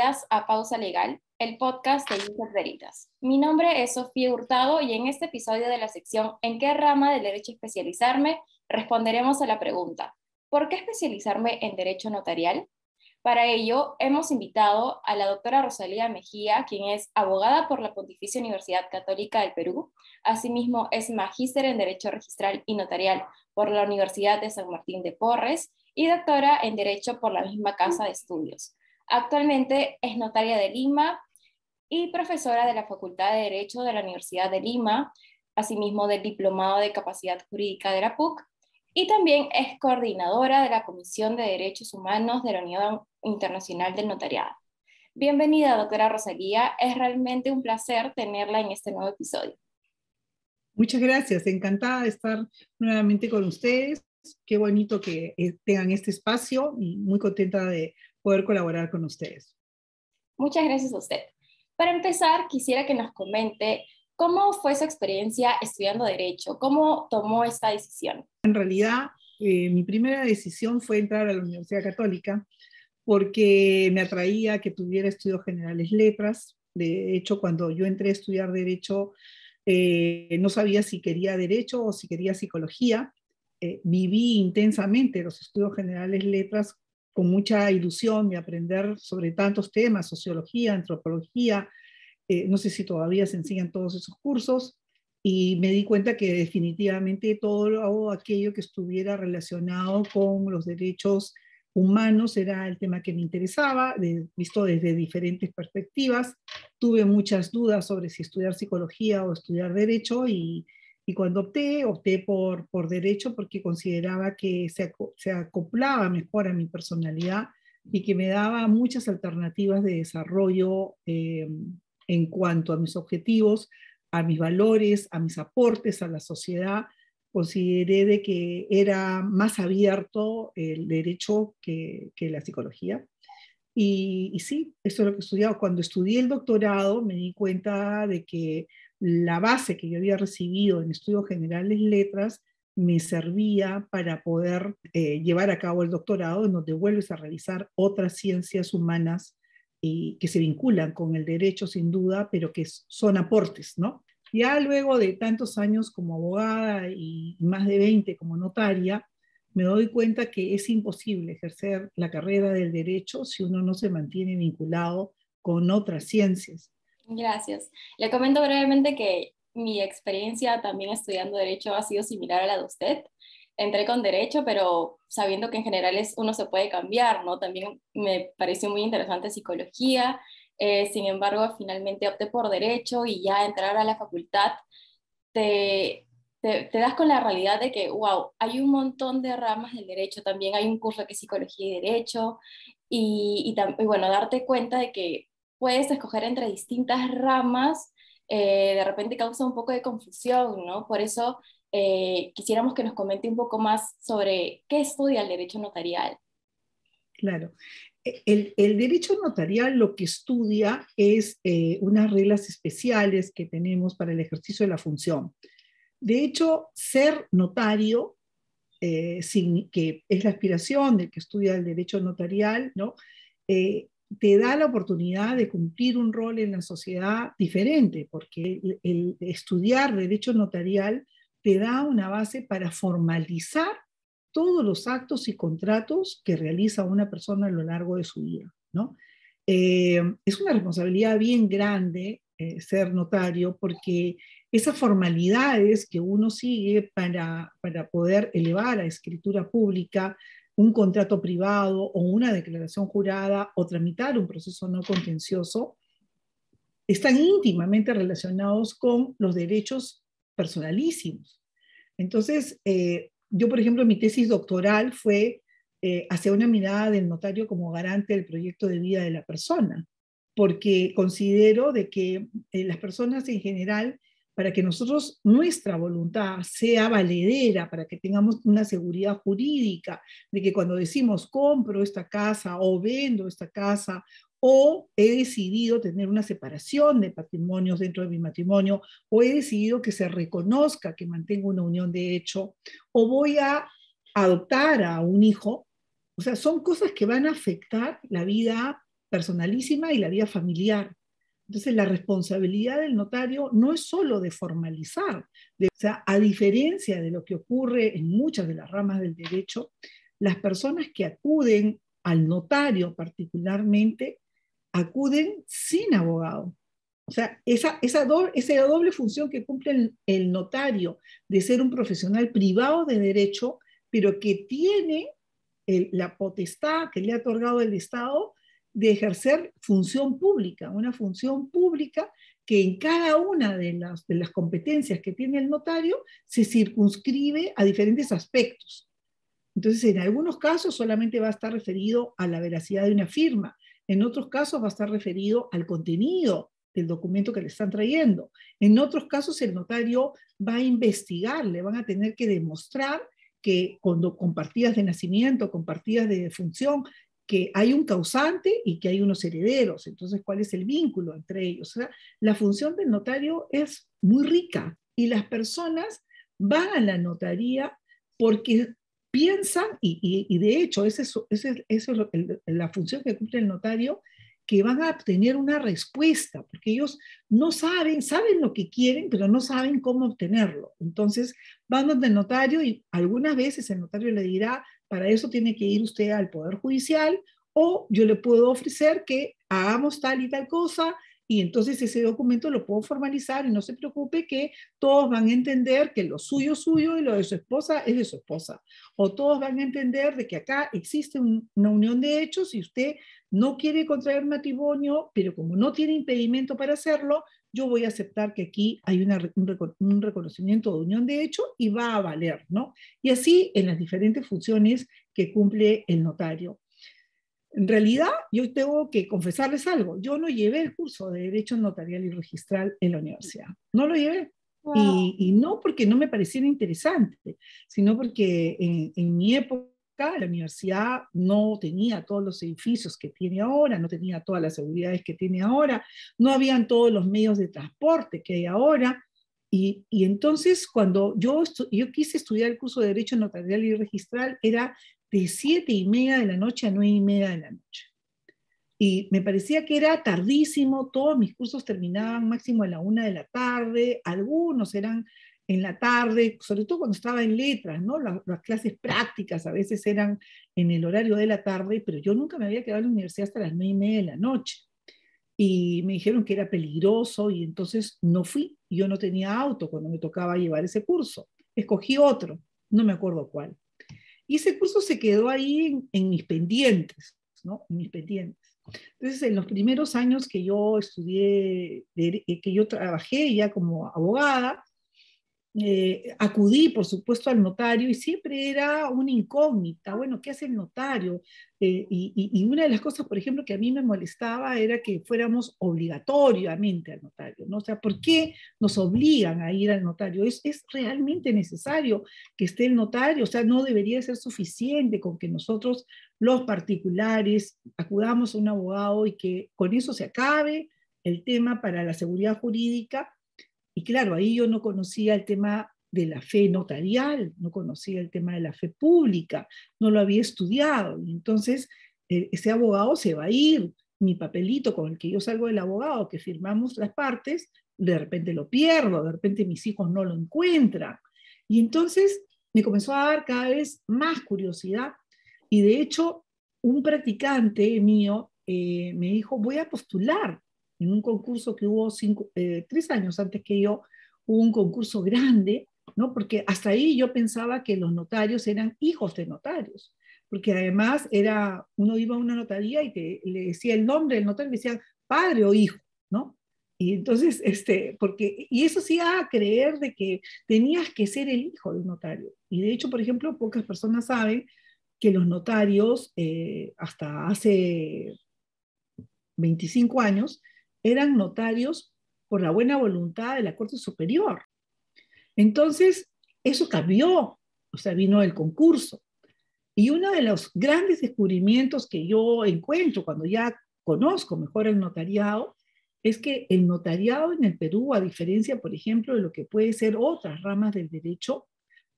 bienvenidas a Pausa Legal, el podcast de Iusat Veritas. Mi nombre es Sofía Hurtado y en este episodio de la sección ¿En qué rama del derecho especializarme?, responderemos a la pregunta ¿por qué especializarme en derecho notarial? Para ello, hemos invitado a la doctora Rosalía Mejía, quien es abogada por la Pontificia Universidad Católica del Perú. Asimismo, es magíster en Derecho Registral y Notarial por la Universidad de San Martín de Porres y doctora en Derecho por la misma casa de estudios. Actualmente es notaria de Lima y profesora de la Facultad de Derecho de la Universidad de Lima, asimismo del Diplomado de Capacidad Jurídica de la PUC, y también es coordinadora de la Comisión de Derechos Humanos de la Unión Internacional del Notariado. Bienvenida, doctora Rosalía. Es realmente un placer tenerla en este nuevo episodio. Muchas gracias. Encantada de estar nuevamente con ustedes. Qué bonito que tengan este espacio y muy contenta de poder colaborar con ustedes. Muchas gracias a usted. Para empezar, quisiera que nos comente cómo fue su experiencia estudiando Derecho, cómo tomó esta decisión. En realidad, mi primera decisión fue entrar a la Universidad Católica porque me atraía que tuviera estudios generales letras. De hecho, cuando yo entré a estudiar Derecho, no sabía si quería Derecho o si quería Psicología. Viví intensamente los estudios generales letras con mucha ilusión de aprender sobre tantos temas, sociología, antropología. No sé si todavía se enseñan todos esos cursos, y me di cuenta que definitivamente todo aquello que estuviera relacionado con los derechos humanos era el tema que me interesaba, visto desde diferentes perspectivas. Tuve muchas dudas sobre si estudiar psicología o estudiar derecho, y cuando opté por derecho porque consideraba que se acoplaba mejor a mi personalidad y que me daba muchas alternativas de desarrollo en cuanto a mis objetivos, a mis valores, a mis aportes a la sociedad. Consideré de que era más abierto el derecho que la psicología. Y sí, eso es lo que he estudiado. Cuando estudié el doctorado me di cuenta de que la base que yo había recibido en estudios generales letras me servía para poder llevar a cabo el doctorado, en donde vuelves a realizar otras ciencias humanas y que se vinculan con el derecho sin duda, pero que son aportes, ¿no? Ya luego de tantos años como abogada y más de 20 como notaria, me doy cuenta que es imposible ejercer la carrera del derecho si uno no se mantiene vinculado con otras ciencias. Gracias. Le comento brevemente que mi experiencia también estudiando Derecho ha sido similar a la de usted. Entré con Derecho, pero sabiendo que en general uno se puede cambiar, ¿no? También me pareció muy interesante Psicología. Sin embargo, finalmente opté por Derecho y ya entrar a la facultad te, te das con la realidad de que, wow, hay un montón de ramas del derecho, también hay un curso que es Psicología y Derecho, y bueno, darte cuenta de que puedes escoger entre distintas ramas, de repente causa un poco de confusión, ¿no? Por eso quisiéramos que nos comente un poco más sobre qué estudia el derecho notarial. Claro. El derecho notarial lo que estudia es unas reglas especiales que tenemos para el ejercicio de la función. De hecho, ser notario, que es la aspiración del que estudia el derecho notarial, ¿no? Te da la oportunidad de cumplir un rol en la sociedad diferente, porque el estudiar derecho notarial te da una base para formalizar todos los actos y contratos que realiza una persona a lo largo de su vida, ¿no? Es una responsabilidad bien grande ser notario, porque esas formalidades que uno sigue para poder elevar a escritura pública un contrato privado o una declaración jurada o tramitar un proceso no contencioso, están íntimamente relacionados con los derechos personalísimos. Entonces, yo, por ejemplo, mi tesis doctoral fue hacia una mirada del notario como garante del proyecto de vida de la persona, porque considero de que las personas en general, para que nosotros, nuestra voluntad sea valedera, para que tengamos una seguridad jurídica, de que cuando decimos compro esta casa o vendo esta casa, o he decidido tener una separación de patrimonios dentro de mi matrimonio, o he decidido que se reconozca que mantengo una unión de hecho, o voy a adoptar a un hijo. O sea, son cosas que van a afectar la vida personalísima y la vida familiar. Entonces, la responsabilidad del notario no es solo de formalizar, o sea, a diferencia de lo que ocurre en muchas de las ramas del derecho, las personas que acuden al notario particularmente, acuden sin abogado. O sea, esa doble función que cumple el notario de ser un profesional privado de derecho, pero que tiene la potestad que le ha otorgado el Estado de ejercer función pública, una función pública que en cada una de las competencias que tiene el notario se circunscribe a diferentes aspectos. Entonces, en algunos casos solamente va a estar referido a la veracidad de una firma, en otros casos va a estar referido al contenido del documento que le están trayendo. En otros casos el notario va a investigar, le van a tener que demostrar que con partidas de nacimiento, con partidas de defunción, que hay un causante y que hay unos herederos. Entonces, ¿cuál es el vínculo entre ellos? O sea, la función del notario es muy rica y las personas van a la notaría porque piensan, y de hecho, esa es la función que cumple el notario, que van a obtener una respuesta, porque ellos no saben lo que quieren, pero no saben cómo obtenerlo. Entonces, van donde el notario y algunas veces el notario le dirá, para eso tiene que ir usted al Poder Judicial, o yo le puedo ofrecer que hagamos tal y tal cosa, y entonces ese documento lo puedo formalizar y no se preocupe que todos van a entender que lo suyo es suyo y lo de su esposa es de su esposa. O todos van a entender de que acá existe una unión de hechos y usted no quiere contraer matrimonio, pero como no tiene impedimento para hacerlo, yo voy a aceptar que aquí hay un reconocimiento de unión de hecho y va a valer, ¿no? Y así en las diferentes funciones que cumple el notario. En realidad, yo tengo que confesarles algo. Yo no llevé el curso de Derecho Notarial y Registral en la universidad. No lo llevé. Wow. Y no porque no me pareciera interesante, sino porque en mi época la universidad no tenía todos los edificios que tiene ahora, no tenía todas las seguridades que tiene ahora, no habían todos los medios de transporte que hay ahora. Y entonces, cuando yo quise estudiar el curso de Derecho Notarial y Registral, era de 7:30 de la noche a 9:30 de la noche. Y me parecía que era tardísimo, todos mis cursos terminaban máximo a la 1 de la tarde, algunos eran en la tarde, sobre todo cuando estaba en letras, ¿no? Las clases prácticas a veces eran en el horario de la tarde, pero yo nunca me había quedado en la universidad hasta las 9:30 de la noche. Y me dijeron que era peligroso y entonces no fui. Yo no tenía auto cuando me tocaba llevar ese curso. Escogí otro, no me acuerdo cuál. Y ese curso se quedó ahí en mis pendientes, ¿no? En mis pendientes. Entonces, en los primeros años que yo estudié, que yo trabajé ya como abogada, acudí, por supuesto, al notario y siempre era una incógnita. Bueno, ¿qué hace el notario? Y una de las cosas, por ejemplo, que a mí me molestaba era que fuéramos obligatoriamente al notario, ¿no? O sea, ¿por qué nos obligan a ir al notario? ¿Es realmente necesario que esté el notario? O sea, no debería ser suficiente con que nosotros, los particulares, acudamos a un abogado y que con eso se acabe el tema para la seguridad jurídica. Y claro, ahí yo no conocía el tema de la fe notarial, no conocía el tema de la fe pública, no lo había estudiado. Y entonces, ese abogado se va a ir, mi papelito con el que yo salgo del abogado, que firmamos las partes, de repente lo pierdo, de repente mis hijos no lo encuentran. Y entonces me comenzó a dar cada vez más curiosidad. Y de hecho, un practicante mío me dijo, voy a postular en un concurso que hubo 3 años antes que yo, hubo un concurso grande, ¿no? Porque hasta ahí yo pensaba que los notarios eran hijos de notarios, porque además uno iba a una notaría y le decía el nombre del notario, le decían padre o hijo, ¿no? Y entonces, y eso sí a creer de que tenías que ser el hijo de un notario. Y de hecho, por ejemplo, pocas personas saben que los notarios, hasta hace 25 años, eran notarios por la buena voluntad de la Corte Superior. Entonces, eso cambió, o sea, vino el concurso. Y uno de los grandes descubrimientos que yo encuentro cuando ya conozco mejor el notariado, es que el notariado en el Perú, a diferencia, por ejemplo, de lo que puede ser otras ramas del derecho,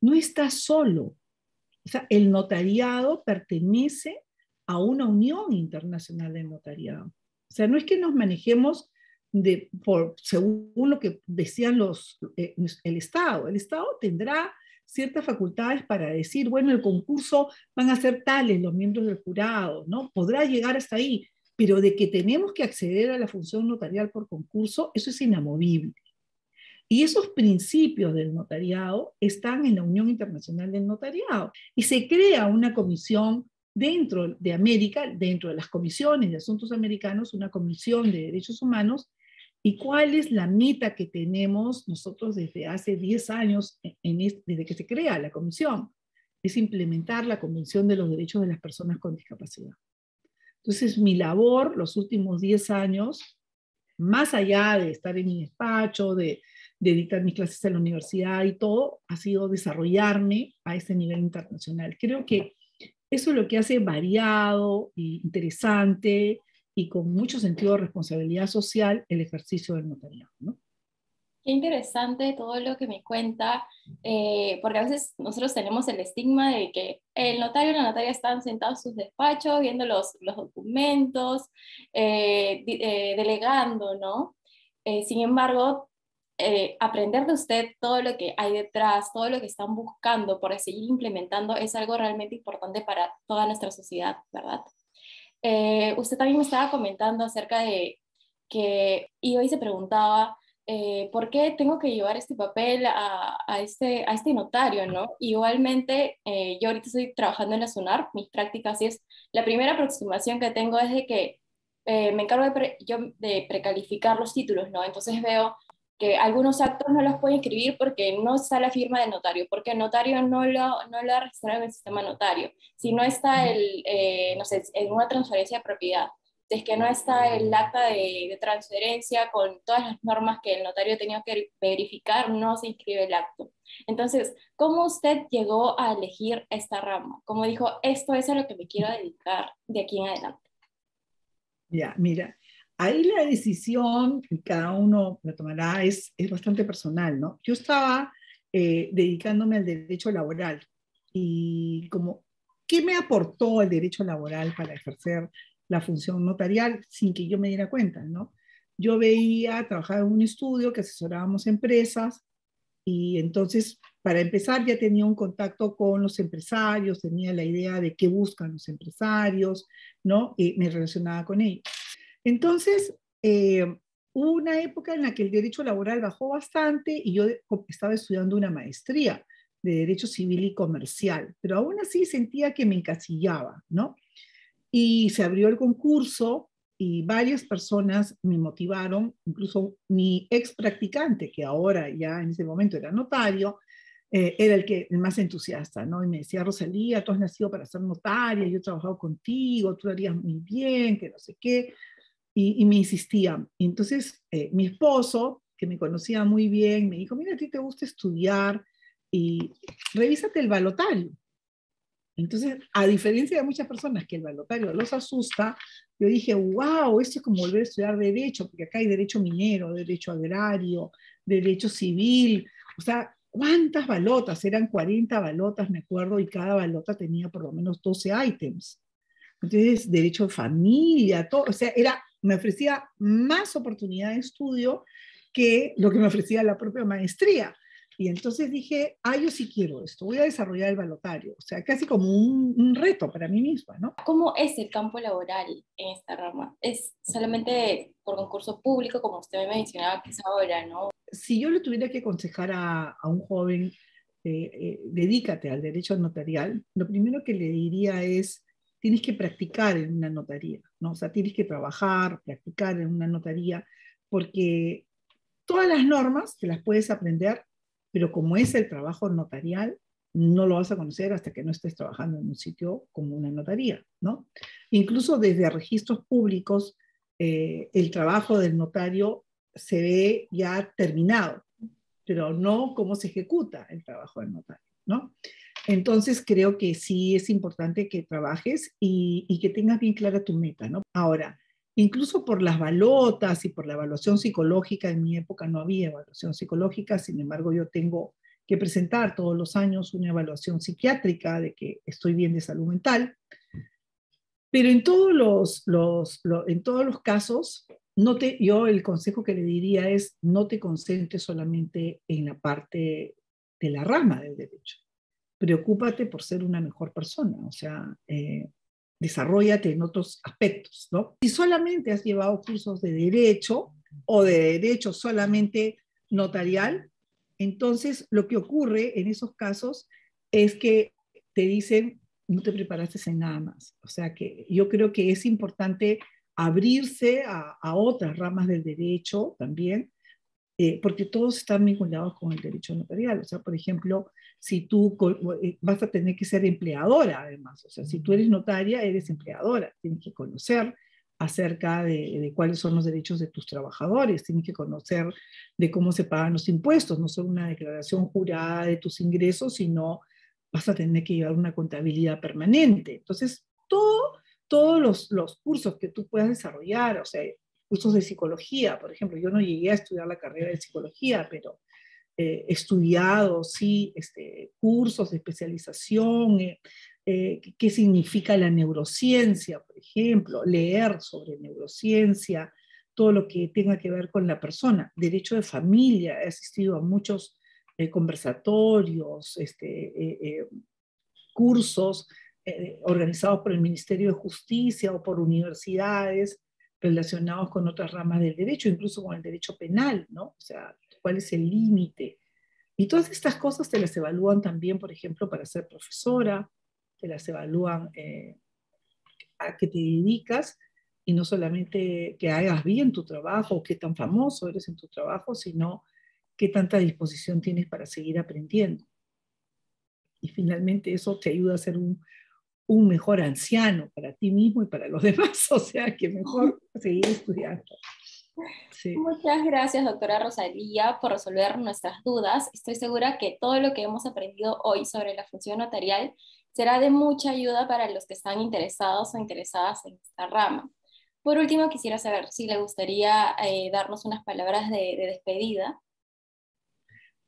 no está solo. O sea, el notariado pertenece a una unión internacional del notariado. O sea, no es que nos manejemos según lo que decían el Estado. El Estado tendrá ciertas facultades para decir, bueno, el concurso van a ser tales los miembros del jurado, ¿no? Podrá llegar hasta ahí, pero de que tenemos que acceder a la función notarial por concurso, eso es inamovible. Y esos principios del notariado están en la Unión Internacional del Notariado. Y se crea una comisión dentro de América, dentro de las comisiones de asuntos americanos, una comisión de derechos humanos. ¿Y cuál es la meta que tenemos nosotros desde hace 10 años, desde que se crea la comisión? Es implementar la Convención de los Derechos de las Personas con Discapacidad. Entonces, mi labor los últimos 10 años, más allá de estar en mi despacho, de dictar mis clases en la universidad y todo, ha sido desarrollarme a ese nivel internacional. Creo que eso es lo que hace variado e interesante y con mucho sentido de responsabilidad social el ejercicio del notariado, ¿no? Qué interesante todo lo que me cuenta, porque a veces nosotros tenemos el estigma de que el notario y la notaria están sentados en sus despachos viendo los documentos, delegando, ¿no? Sin embargo, aprender de usted todo lo que hay detrás, todo lo que están buscando por seguir implementando es algo realmente importante para toda nuestra sociedad, ¿verdad? Usted también me estaba comentando acerca de que, y hoy se preguntaba, ¿por qué tengo que llevar este papel a este notario, ¿no? Igualmente, yo ahorita estoy trabajando en la SUNAR, mis prácticas y es, la primera aproximación que tengo es de que me encargo yo de precalificar los títulos, ¿no? Entonces veo que algunos actos no los puedo inscribir porque no está la firma del notario, porque el notario no lo ha registrado en el sistema notario. Si no está no sé, en una transferencia de propiedad, si es que no está el acta de transferencia con todas las normas que el notario tenía que verificar, no se inscribe el acto. Entonces, ¿cómo usted llegó a elegir esta rama? ¿Cómo dijo, esto es a lo que me quiero dedicar de aquí en adelante? Ya, mira, ahí la decisión, cada uno la tomará, es bastante personal, ¿no? Yo estaba dedicándome al derecho laboral y como, ¿qué me aportó el derecho laboral para ejercer la función notarial sin que yo me diera cuenta, ¿no? Yo veía, trabajaba en un estudio que asesorábamos empresas y entonces, para empezar, ya tenía un contacto con los empresarios, tenía la idea de qué buscan los empresarios, ¿no? Y me relacionaba con ellos. Entonces, hubo una época en la que el derecho laboral bajó bastante y yo estaba estudiando una maestría de Derecho Civil y Comercial, pero aún así sentía que me encasillaba, ¿no? Y se abrió el concurso y varias personas me motivaron, incluso mi ex practicante, que ahora ya en ese momento era notario, era el más entusiasta, ¿no? Y me decía, Rosalía, tú has nacido para ser notaria, yo he trabajado contigo, tú lo harías muy bien, que no sé qué, y me insistía. Y entonces mi esposo, que me conocía muy bien, me dijo, mira, a ti te gusta estudiar y revísate el balotario. Entonces, a diferencia de muchas personas que el balotario los asusta, yo dije, wow, esto es como volver a estudiar derecho, porque acá hay derecho minero, derecho agrario, derecho civil, o sea, ¿cuántas balotas? Eran 40 balotas, me acuerdo, y cada balota tenía por lo menos 12 ítems. Entonces, derecho de familia, todo, o sea, me ofrecía más oportunidad de estudio que lo que me ofrecía la propia maestría. Y entonces dije, yo sí quiero esto, voy a desarrollar el balotario, o sea, casi como un reto para mí misma, ¿no? ¿Cómo es el campo laboral en esta rama? ¿Es solamente por concurso público, como usted me mencionaba que es ahora, ¿no? Si yo le tuviera que aconsejar a un joven, dedícate al derecho notarial, lo primero que le diría es, tienes que practicar en una notaría, ¿no? O sea, tienes que trabajar, practicar en una notaría, porque todas las normas te las puedes aprender, pero como es el trabajo notarial, no lo vas a conocer hasta que no estés trabajando en un sitio como una notaría, ¿no? Incluso desde registros públicos, el trabajo del notario se ve ya terminado, pero no cómo se ejecuta el trabajo del notario, ¿no? Entonces creo que sí es importante que trabajes y que tengas bien clara tu meta, ¿no? Ahora, incluso por las balotas y por la evaluación psicológica, en mi época no había evaluación psicológica, sin embargo yo tengo que presentar todos los años una evaluación psiquiátrica de que estoy bien de salud mental. Pero en todos en todos los casos, yo el consejo que le diría es no te concentres solamente en la parte de la rama del derecho. Preocúpate por ser una mejor persona, o sea, desarróllate en otros aspectos, ¿no? Si solamente has llevado cursos de derecho o de derecho solamente notarial, entonces lo que ocurre en esos casos es que te dicen, no te preparaste en nada más. O sea que yo creo que es importante abrirse a otras ramas del derecho también, porque todos están vinculados con el derecho notarial. O sea, por ejemplo, si tú vas a tener que ser empleadora además, o sea, si tú eres notaria, eres empleadora, tienes que conocer acerca de cuáles son los derechos de tus trabajadores, tienes que conocer de cómo se pagan los impuestos, no solo una declaración jurada de tus ingresos, sino vas a tener que llevar una contabilidad permanente. Entonces, todos los cursos que tú puedas desarrollar, o sea, cursos de psicología, por ejemplo, yo no llegué a estudiar la carrera de psicología, pero he estudiado, sí, cursos de especialización, qué significa la neurociencia, por ejemplo, leer sobre neurociencia, todo lo que tenga que ver con la persona, derecho de familia, he asistido a muchos conversatorios, cursos organizados por el Ministerio de Justicia o por universidades relacionados con otras ramas del derecho, incluso con el derecho penal, ¿no? O sea, ¿cuál es el límite? Y todas estas cosas te las evalúan también, por ejemplo, para ser profesora, te las evalúan a qué te dedicas, y no solamente que hagas bien tu trabajo o qué tan famoso eres en tu trabajo, sino qué tanta disposición tienes para seguir aprendiendo. Y finalmente eso te ayuda a ser un mejor anciano para ti mismo y para los demás, o sea que mejor seguir estudiando. Sí. Muchas gracias, doctora Rosalía, por resolver nuestras dudas. Estoy segura que todo lo que hemos aprendido hoy sobre la función notarial será de mucha ayuda para los que están interesados o interesadas en esta rama. Por último, quisiera saber si le gustaría darnos unas palabras de despedida.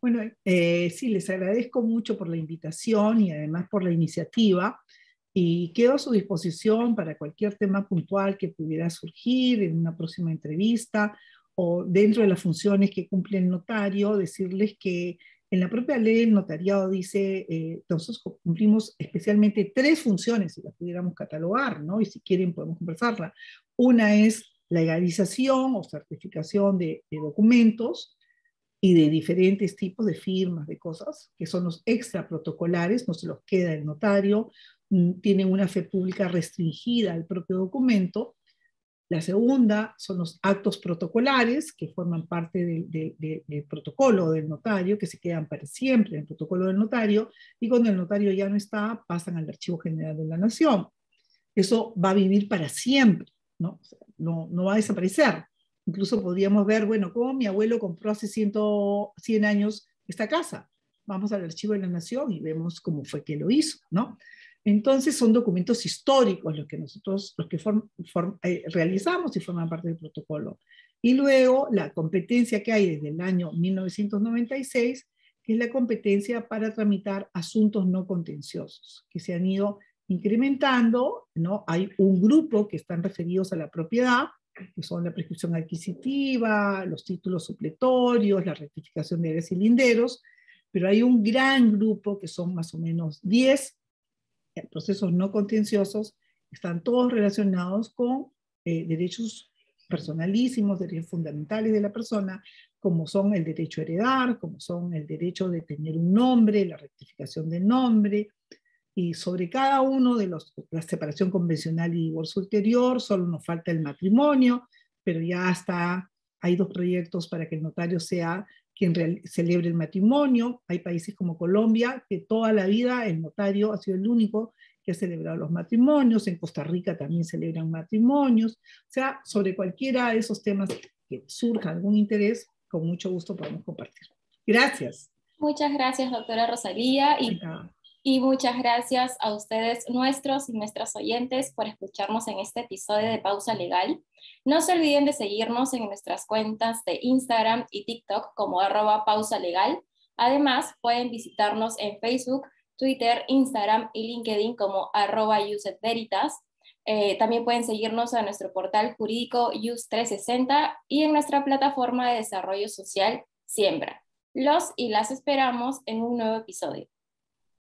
Bueno, sí, les agradezco mucho por la invitación y además por la iniciativa, y quedo a su disposición para cualquier tema puntual que pudiera surgir en una próxima entrevista o dentro de las funciones que cumple el notario, decirles que en la propia ley del notariado dice, nosotros cumplimos especialmente tres funciones, si las pudiéramos catalogar, ¿no? Y si quieren podemos conversarla. Una es legalización o certificación de documentos, y de diferentes tipos de firmas, de cosas, que son los extra protocolares, no se los queda el notario, tienen una fe pública restringida al propio documento. La segunda son los actos protocolares, que forman parte del protocolo del notario, que se quedan para siempre en el protocolo del notario, y cuando el notario ya no está, pasan al Archivo General de la Nación. Eso va a vivir para siempre, ¿no? O sea, no va a desaparecer. Incluso podríamos ver, bueno, cómo mi abuelo compró hace 100 años esta casa. Vamos al Archivo de la Nación y vemos cómo fue que lo hizo, ¿no? Entonces son documentos históricos los que nosotros realizamos y forman parte del protocolo. Y luego la competencia que hay desde el año 1996, que es la competencia para tramitar asuntos no contenciosos, que se han ido incrementando, ¿no? Hay un grupo que están referidos a la propiedad, que son la prescripción adquisitiva, los títulos supletorios, la rectificación de bienes y linderos, pero hay un gran grupo que son más o menos 10 procesos no contenciosos, están todos relacionados con derechos personalísimos, derechos fundamentales de la persona, como son el derecho a heredar, como son el derecho de tener un nombre, la rectificación del nombre, y sobre cada uno de la separación convencional y divorcio ulterior, solo nos falta el matrimonio, pero ya está, hay dos proyectos para que el notario sea quien celebre el matrimonio. Hay países como Colombia, que toda la vida el notario ha sido el único que ha celebrado los matrimonios. En Costa Rica también celebran matrimonios. O sea, sobre cualquiera de esos temas que surja algún interés, con mucho gusto podemos compartir. Gracias. Muchas gracias, doctora Rosalía, y muchas gracias a ustedes, nuestros y nuestras oyentes, por escucharnos en este episodio de Pausa Legal. No se olviden de seguirnos en nuestras cuentas de Instagram y TikTok como @pausalegal. Además, pueden visitarnos en Facebook, Twitter, Instagram y LinkedIn como @usetveritas. También pueden seguirnos a nuestro portal jurídico YUS 360 y en nuestra plataforma de desarrollo social Siembra. Los y las esperamos en un nuevo episodio.